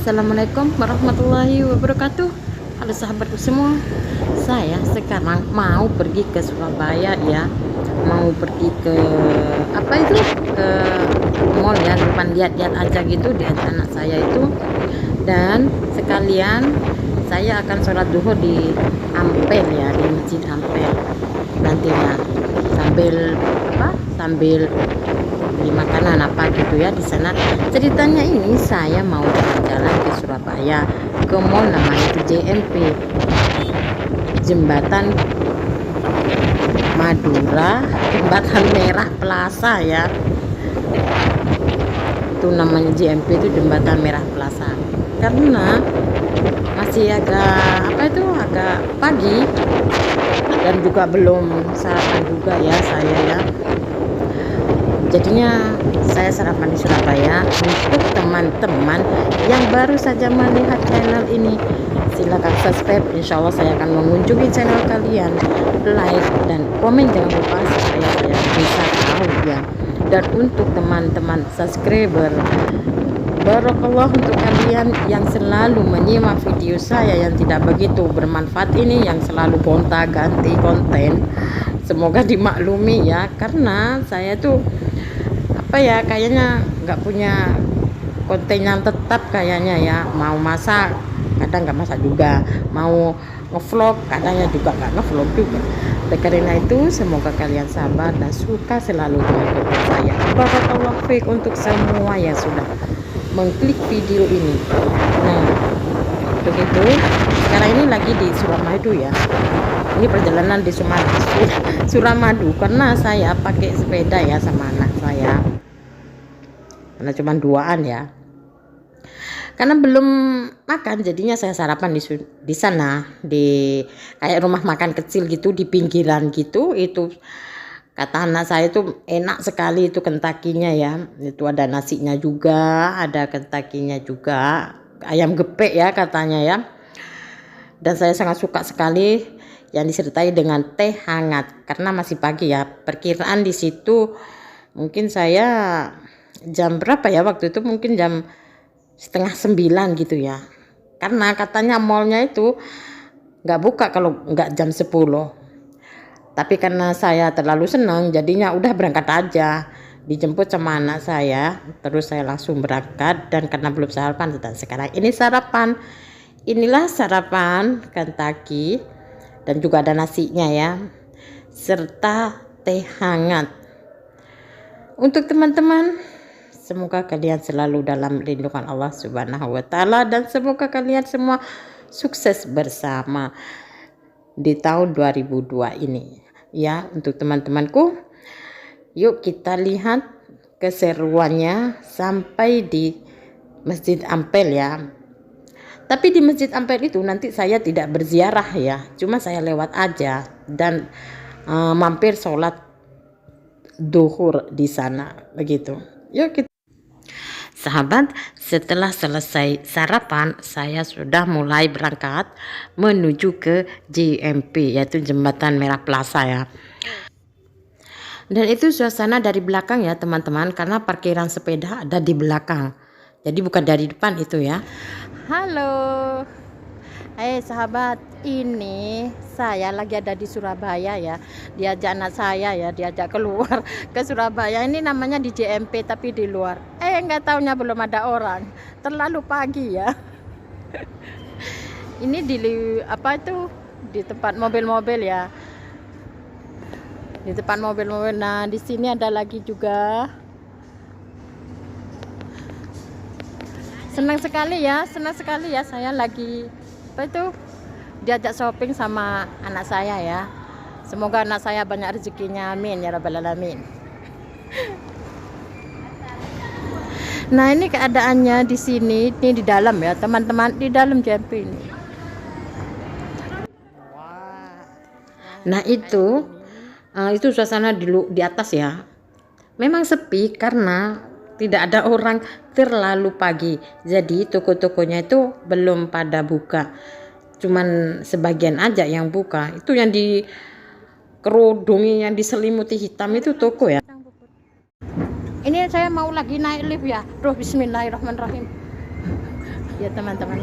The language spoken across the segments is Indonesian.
Assalamualaikum warahmatullahi wabarakatuh. Halo sahabatku semua, saya sekarang mau pergi ke Surabaya ya. Mau pergi ke apa itu, ke mall ya, depan lihat-lihat aja gitu di anak saya itu. Dan sekalian saya akan sholat duhur di Ampel ya, di Masjid Ampel nantinya, sambil sambil beli makanan apa gitu ya di sana. Ceritanya ini saya mau jalan-jalan ke Surabaya, ke mall namanya itu JMP, Jembatan Madura, Jembatan Merah Plaza ya. Itu namanya JMP, itu Jembatan Merah Plaza. Karena masih agak pagi dan juga belum sarapan juga ya saya ya. Jadinya saya sarapan di Surabaya. Untuk teman-teman yang baru saja melihat channel ini, silakan subscribe. Insya Allah saya akan mengunjungi channel kalian, like dan komen jangan lupa supaya saya bisa tahu ya. Dan untuk teman-teman subscriber, barakallah untuk kalian yang selalu menyimak video saya yang tidak begitu bermanfaat ini, yang selalu gonta-ganti konten, semoga dimaklumi ya. Karena saya tuh kayaknya nggak punya konten yang tetap kayaknya ya. Mau masak kadang nggak masak juga, mau ngevlog kadangnya juga nggak ngevlog juga. Karena itu semoga kalian sabar dan suka selalu dengan konten saya. Barakallahu fiik untuk semua yang sudah mengklik video ini. Nah, untuk itu sekarang ini lagi di Suramadu ya. Ini perjalanan di Suramadu karena saya pakai sepeda ya sama anak saya, karena cuma duaan ya. Karena belum makan, jadinya saya sarapan di sana, di kayak rumah makan kecil gitu di pinggiran gitu. Itu kata anak saya itu enak sekali itu Kentucky-nya ya. Itu ada nasinya juga, ada Kentucky-nya juga, ayam gepek ya katanya ya. Dan saya sangat suka sekali yang disertai dengan teh hangat karena masih pagi ya. Perkiraan di situ mungkin saya jam berapa ya waktu itu, mungkin jam 8:30 gitu ya. Karena katanya mallnya itu nggak buka kalau nggak jam 10. Tapi karena saya terlalu senang, jadinya udah berangkat aja. Dijemput sama anak saya, terus saya langsung berangkat. Dan karena belum sarapan, dan sekarang ini sarapan. Inilah sarapan Kentucky, dan juga ada nasinya ya, serta teh hangat. Untuk teman-teman, semoga kalian selalu dalam lindungan Allah Subhanahu wa Ta'ala, dan semoga kalian semua sukses bersama di tahun 2002 ini ya. Untuk teman-temanku, yuk kita lihat keseruannya sampai di Masjid Ampel ya. Tapi di Masjid Ampel itu nanti saya tidak berziarah ya, cuma saya lewat aja dan mampir sholat duhur di sana begitu. Yuk kita. Sahabat, setelah selesai sarapan, saya sudah mulai berangkat menuju ke JMP, yaitu Jembatan Merah Plaza ya. Dan itu suasana dari belakang ya teman-teman, karena parkiran sepeda ada di belakang. Jadi bukan dari depan itu ya. Halo. Sahabat, ini saya lagi ada di Surabaya ya. Diajak anak saya ya, diajak keluar ke Surabaya. Ini namanya di JMP tapi di luar. Nggak taunya belum ada orang. Terlalu pagi ya. Ini di tempat mobil-mobil ya. Di tempat mobil-mobil. Nah, di sini ada lagi juga. Senang sekali ya saya lagi diajak shopping sama anak saya ya. Semoga anak saya banyak rezekinya, amin ya rabbal alamin. Nah, ini keadaannya di sini, ini di dalam ya teman-teman, di dalam JMP ini. Nah, itu suasana di atas ya. Memang sepi karena tidak ada orang, terlalu pagi. Jadi toko-tokonya itu belum pada buka. Cuman sebagian aja yang buka. Itu yang di kerudungi, yang diselimuti hitam itu toko ya. Ini saya mau lagi naik lift ya. Bismillahirrahmanirrahim. Ya teman-teman.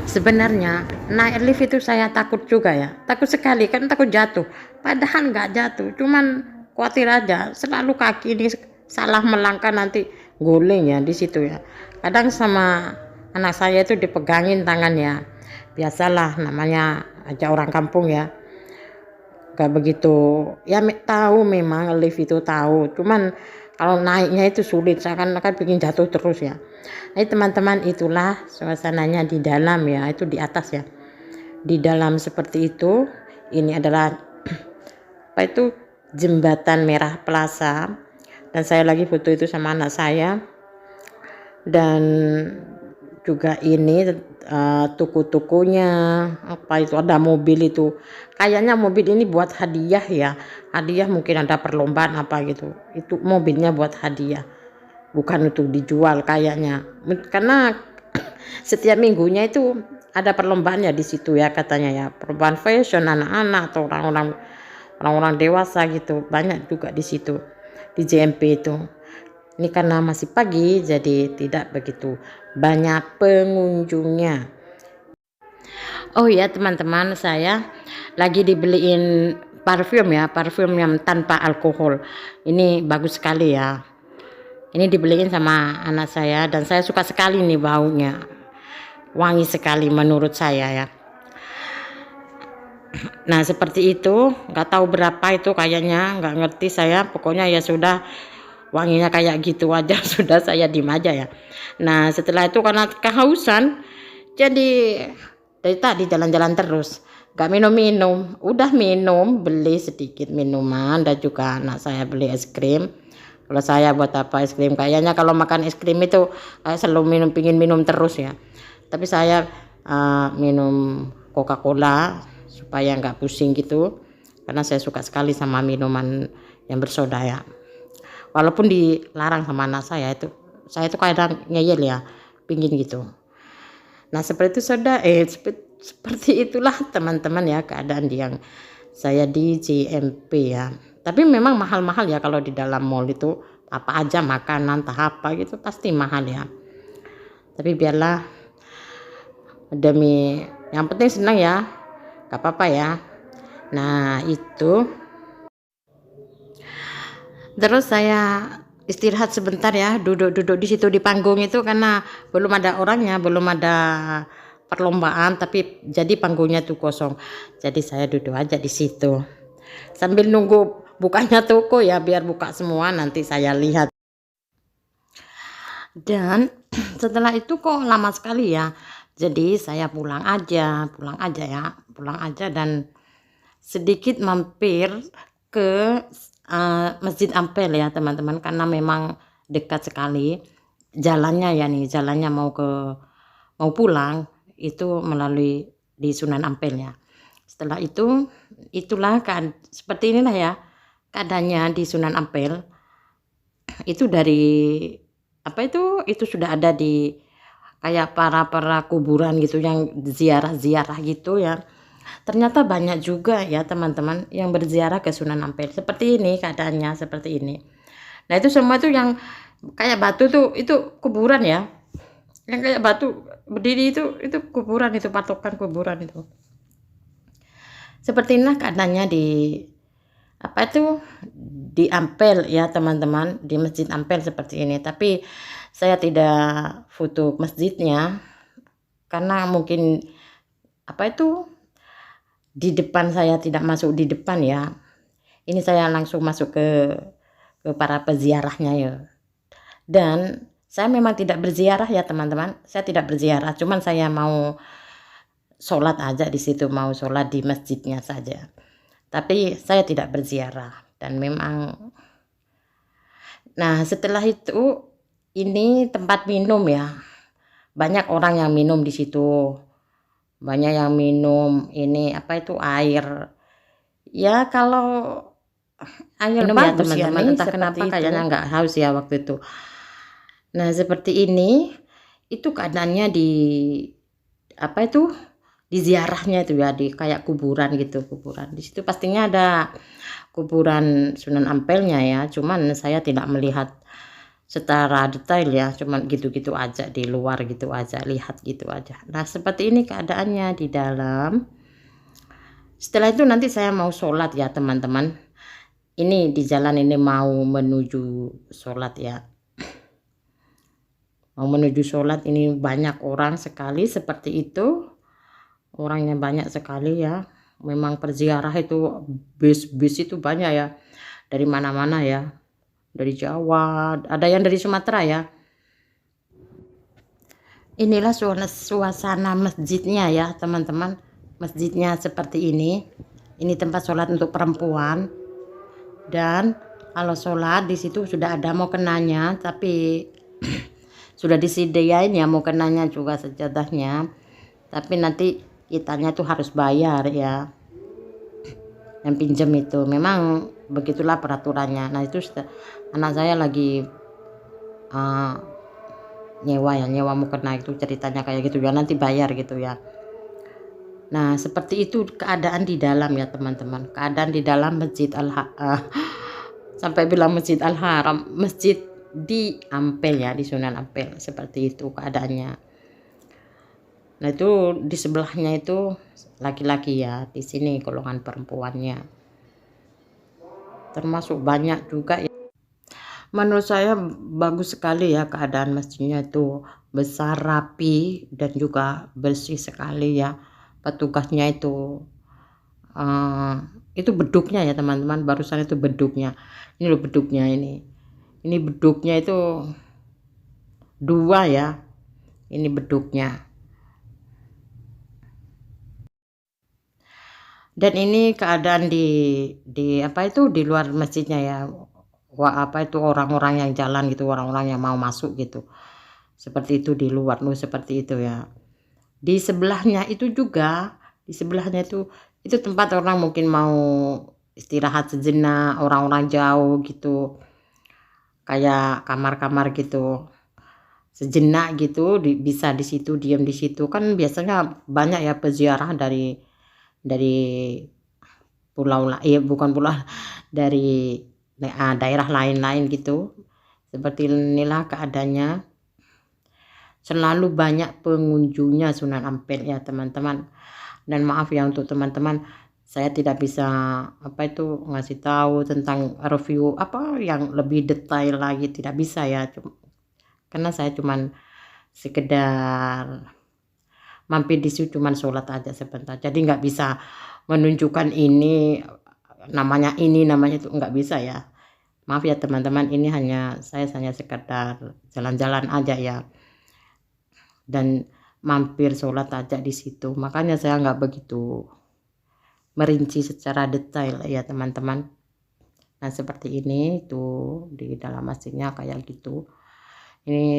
Sebenarnya naik lift itu saya takut juga ya, takut sekali kan, takut jatuh. Padahal nggak jatuh, cuman khawatir aja. Selalu kaki ini salah melangkah nanti guling ya di situ ya. Kadang sama anak saya itu dipegangin tangannya. Biasalah namanya aja orang kampung ya. Gak begitu ya, tahu memang lift itu tahu, cuman kalau naiknya itu sulit, seakan-akan bikin jatuh terus ya. Nah teman-teman, itulah suasananya di dalam ya, itu di atas ya, di dalam seperti itu. Ini adalah apa itu, jembatan Merah Plaza, dan saya lagi foto itu sama anak saya. Dan juga ini tuku-tukunya apa itu, ada mobil itu, kayaknya mobil ini buat hadiah ya, hadiah mungkin ada perlombaan apa gitu, itu mobilnya buat hadiah, bukan untuk dijual kayaknya, karena setiap minggunya itu ada perlombaannya di situ ya katanya ya, perlombaan fashion anak-anak atau orang-orang dewasa gitu, banyak juga di situ di JMP itu. Ini karena masih pagi jadi tidak begitu banyak pengunjungnya. Oh ya teman-teman, saya lagi dibeliin parfum ya, parfum yang tanpa alkohol. Ini bagus sekali ya. Ini dibeliin sama anak saya dan saya suka sekali nih baunya. Wangi sekali menurut saya ya. Nah seperti itu, nggak tahu berapa itu kayaknya, nggak ngerti saya, pokoknya ya sudah, wanginya kayak gitu aja sudah, saya diem aja ya. Nah setelah itu karena kehausan, jadi dari tadi jalan-jalan terus, gak minum-minum, udah minum, beli sedikit minuman, dan juga anak saya beli es krim. Kalau saya buat apa es krim, kayaknya kalau makan es krim itu selalu pingin minum terus ya. Tapi saya minum Coca-Cola supaya nggak pusing gitu, karena saya suka sekali sama minuman yang bersoda ya. Walaupun dilarang sama anak saya itu kadang ngeyel ya, pingin gitu. Nah seperti itu seperti itulah teman-teman ya keadaan yang saya di JMP ya. Tapi memang mahal-mahal ya kalau di dalam mall itu, apa aja makanan entah apa gitu pasti mahal ya. Tapi biarlah, demi yang penting senang ya, gak apa-apa ya. Nah itu terus saya istirahat sebentar ya, duduk di situ di panggung itu, karena belum ada orangnya, belum ada perlombaan, tapi jadi panggungnya tuh kosong. Jadi saya duduk aja di situ sambil nunggu bukanya toko ya, biar buka semua nanti saya lihat. Dan setelah itu kok lama sekali ya, jadi saya pulang aja ya, dan sedikit mampir ke Masjid Ampel ya teman-teman, karena memang dekat sekali jalannya ya, nih jalannya mau pulang itu melalui di Sunan Ampel ya. Setelah itu itulah kan seperti inilah ya keadaannya di Sunan Ampel. Itu dari apa itu sudah ada di kayak para kuburan gitu yang ziarah gitu ya. Ternyata banyak juga ya teman-teman yang berziarah ke Sunan Ampel. Seperti ini keadaannya, seperti ini. Nah itu semua tuh yang kayak batu tuh itu kuburan ya. Yang kayak batu berdiri itu kuburan, itu patokan kuburan itu. Seperti inilah keadaannya di di Ampel ya teman-teman, di Masjid Ampel seperti ini. Tapi saya tidak foto masjidnya karena mungkin di depan, saya tidak masuk di depan ya. Ini saya langsung masuk ke para peziarahnya ya. Dan saya memang tidak berziarah ya teman-teman. Saya tidak berziarah, cuman saya mau sholat aja di situ, mau sholat di masjidnya saja. Tapi saya tidak berziarah dan memang. Nah setelah itu ini tempat minum ya. Banyak orang yang minum di situ. Banyak yang minum ini air ya, kalau air minum ya teman-teman, entah kenapa kayaknya nggak haus ya waktu itu. Nah seperti ini itu keadaannya di di ziarahnya itu ya, di kayak kuburan gitu, kuburan di situ pastinya ada kuburan Sunan Ampelnya ya, cuman saya tidak melihat secara detail ya, cuman gitu-gitu aja di luar, gitu aja, lihat gitu aja. Nah seperti ini keadaannya di dalam. Setelah itu nanti saya mau sholat ya teman-teman. Ini di jalan ini mau menuju sholat ya, mau menuju sholat. Ini banyak orang sekali seperti itu, orangnya banyak sekali ya. Memang perziarah itu bis-bis itu banyak ya, dari mana-mana ya, dari Jawa, ada yang dari Sumatera ya. Inilah suasana masjidnya ya teman-teman. Masjidnya seperti ini. Ini tempat sholat untuk perempuan. Dan kalau sholat di situ sudah ada mokenanya, tapi sudah disediain ya mokenanya juga, sejadahnya. Tapi nanti kitanya tuh harus bayar ya, yang pinjam itu. Memang begitulah peraturannya. Nah itu anak saya lagi nyewa mukena, itu ceritanya kayak gitu ya, nanti bayar gitu ya. Nah seperti itu keadaan di dalam ya teman-teman, keadaan di dalam masjid sampai bilang masjid Al-Haram, masjid di Ampel ya, di Sunan Ampel. Seperti itu keadaannya. Nah itu di sebelahnya itu laki-laki ya, di sini golongan perempuannya, termasuk banyak juga ya. Menurut saya bagus sekali ya keadaan masjidnya, itu besar, rapi, dan juga bersih sekali ya. Petugasnya itu beduknya ya teman-teman, barusan itu beduknya. Ini loh beduknya, ini beduknya itu 2 ya, ini beduknya. Dan ini keadaan di apa itu, di luar masjidnya ya. Wah, apa itu, orang-orang yang jalan gitu, orang-orang yang mau masuk gitu. Seperti itu di luar loh, seperti itu ya. Di sebelahnya itu juga, di sebelahnya itu tempat orang mungkin mau istirahat sejenak, orang-orang jauh gitu, kayak kamar-kamar gitu, sejenak gitu, bisa di situ, diam di situ. Kan biasanya banyak ya peziarah dari pulau lain, bukan pulau, dari daerah lain-lain gitu. Seperti inilah keadaannya. Selalu banyak pengunjungnya Sunan Ampel ya teman-teman. Dan maaf ya untuk teman-teman, saya tidak bisa apa itu ngasih tahu tentang review apa yang lebih detail lagi, tidak bisa ya. Karena saya cuman sekedar mampir di situ, cuman sholat aja sebentar. Jadi nggak bisa menunjukkan ini namanya itu, nggak bisa ya. Maaf ya teman-teman, ini saya hanya sekedar jalan-jalan aja ya, dan mampir sholat aja di situ. Makanya saya nggak begitu merinci secara detail ya teman-teman. Nah seperti ini tuh di dalam masjidnya kayak gitu. Ini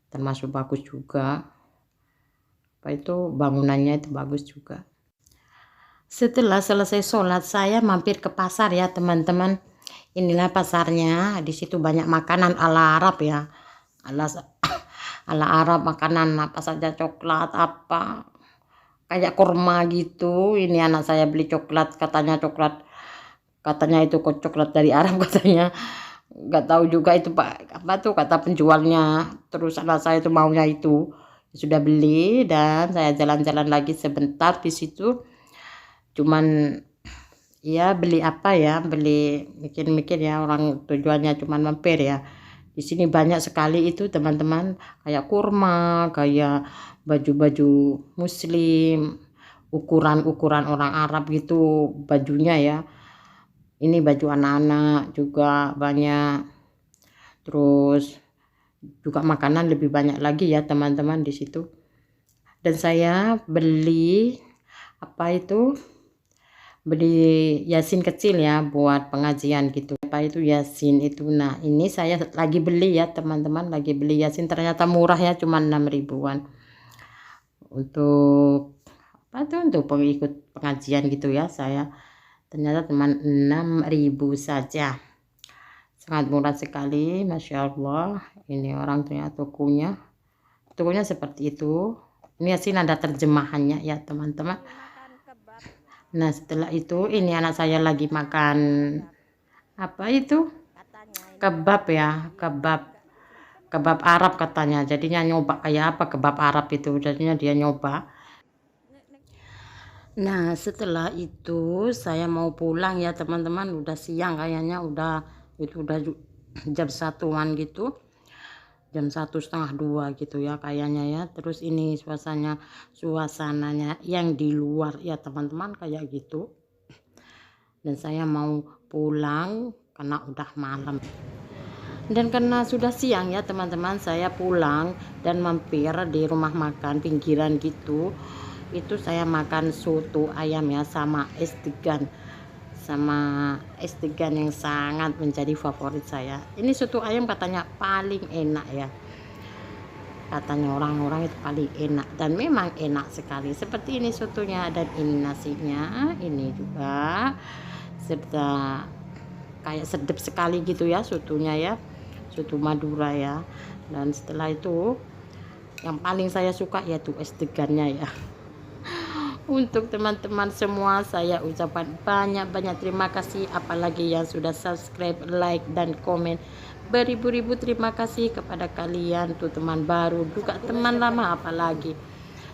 termasuk bagus juga. Apa itu, bangunannya itu bagus juga. Setelah selesai sholat, saya mampir ke pasar ya teman-teman. Inilah pasarnya. Di situ banyak makanan ala Arab ya, ala Arab, makanan apa saja, coklat, apa kayak kurma gitu. Ini anak saya beli coklat, katanya itu kok coklat dari Arab katanya. Nggak tahu juga itu Pak, apa tuh kata penjualnya. Terus anak saya itu maunya itu, sudah beli, dan saya jalan-jalan lagi sebentar di situ. Cuman ya beli apa ya, beli mikir-mikir ya, orang tujuannya cuman mampir ya. Di sini banyak sekali itu teman-teman, kayak kurma, kayak baju-baju muslim, ukuran-ukuran orang Arab gitu bajunya ya. Ini baju anak-anak juga banyak. Terus juga makanan lebih banyak lagi ya teman-teman di situ. Dan saya beli apa itu, beli yasin kecil ya buat pengajian gitu. Apa itu yasin itu. Nah ini saya lagi beli ya teman-teman, lagi beli yasin. Ternyata murah ya, cuma 6 ribuan untuk apa tuh, untuk pengikut pengajian gitu ya. Saya ternyata cuma 6.000 saja, sangat murah sekali, Masya Allah. Ini orang ternyata tokonya seperti itu. Ini yasin ada terjemahannya ya teman-teman. Nah setelah itu ini anak saya lagi makan apa itu, kebab ya, kebab Arab katanya. Jadinya nyoba kayak apa kebab Arab itu, jadinya dia nyoba. Nah setelah itu saya mau pulang ya teman-teman, udah siang kayaknya, udah jam satuan gitu, jam 1:30 gitu ya kayaknya ya. Terus ini suasananya yang di luar ya teman-teman kayak gitu, dan saya mau pulang karena udah malam. Dan karena sudah siang ya teman-teman, saya pulang dan mampir di rumah makan pinggiran gitu. Itu saya makan soto ayam ya, sama es degan yang sangat menjadi favorit saya. Ini soto ayam katanya paling enak ya, katanya orang-orang itu paling enak, dan memang enak sekali. Seperti ini sotonya, dan ini nasinya ini juga serta kayak sedap sekali gitu ya sotonya ya, soto Madura ya. Dan setelah itu yang paling saya suka yaitu es degannya ya. Untuk teman-teman semua saya ucapkan banyak-banyak terima kasih, apalagi yang sudah subscribe, like, dan komen. Beribu-ribu terima kasih kepada kalian tuh, teman baru juga teman lama, apalagi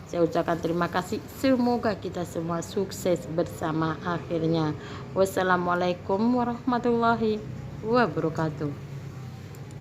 saya ucapkan terima kasih. Semoga kita semua sukses bersama akhirnya. Wassalamualaikum warahmatullahi wabarakatuh.